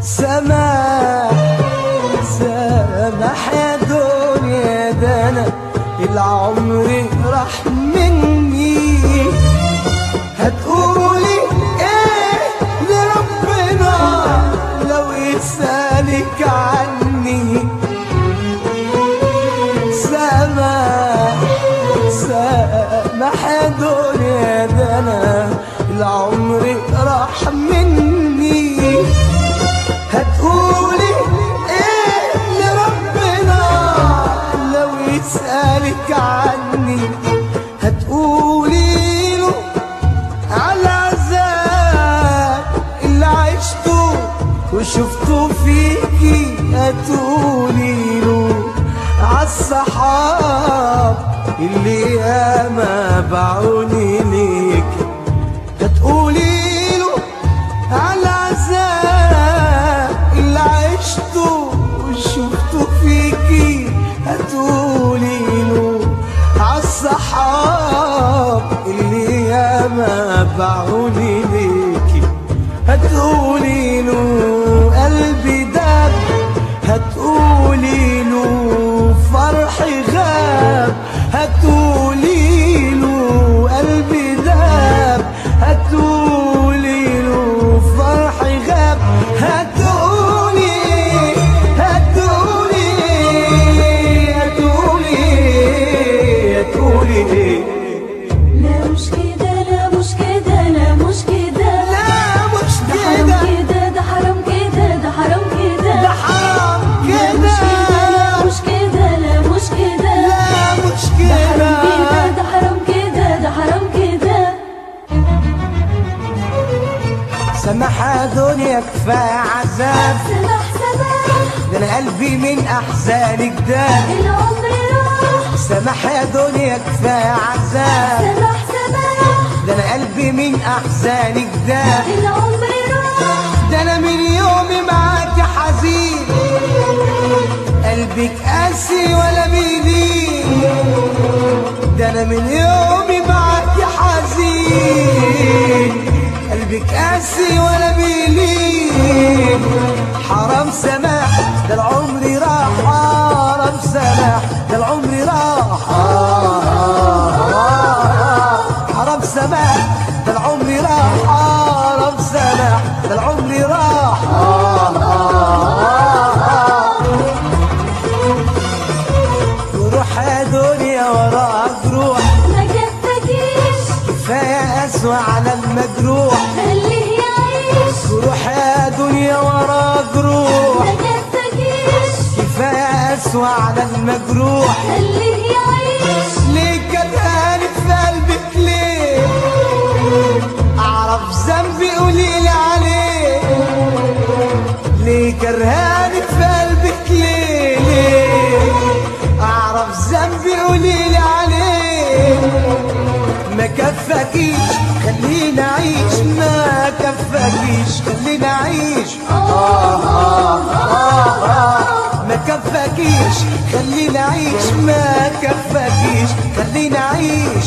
سماح سماح يا دنيا، ده انا العمر راح مني. هتقولي ايه لربنا لو يسألك عني؟ سماح سماح يا دنيا، ده انا العمر راح مني. هتقولي ايه لربنا لو يسألك عني؟ هتقولي له على العذاب اللي عشته وشفته فيكي. هتقولي له عالصحاب اللي ياما باعوني ليكي. هتقولي له على العذاب اللي عشته وشفته فيكي. هتقولي له عالصحاب اللي ياما باعوني ليكي. هتقولي له قلبي داب. هتقولي له فرحي غاب. هتقولي له قلبي داب. هتقولي له فرحي غاب. هتقولي هتقولي هتقولي هتقولي لا مش كده، لا مش كده، لا مش كده، لا مش ده كده، حرام كده، ده حرام كده، ده حرام كده، ده حرام لا مش كده، كده، لا مش كده، لا مش ده كده. حرام كده، ده حرام كده. سماح يا دنيا كفاية عذاب. سماح سماح ده انا قلبي من احزانك ده. العمر راح. سماح يا دنيا كفاية عذاب. سماح سماح ده انا قلبي من احزانك ده. العمر راح. ده انا من يومي معاك حزين. قلبك قاسي ولا بيلين. ده انا من يومي معاك حزين. قلبك قاسي ولا بيلين. حرام سماح ده العمر راح. حرام سماح ده العمر راح. حرام سماح ده العمر راح. حرام سماح ده العمر راح. وروح يا دنيا وراك روح. ما كفكيش كفاية أسوأ على المجروح. خليه يعيش. وروح يا دنيا وراك روح. ما كفكيش كفاية أسوأ على المجروح. خليه يعيش. ليه كدهاني في قلبك ليه؟ أعرف ذنبي قوليلي عليه. ليه كرهاني في قلبك ليه؟ ليه أعرف ذنبي قوليلي عليه. ما كفاكيش خلينا أعيش. ما كفاكيش خلينا أعيش. ما كفاكيش خلينا أعيش. ما كفاكيش خلينا أعيش.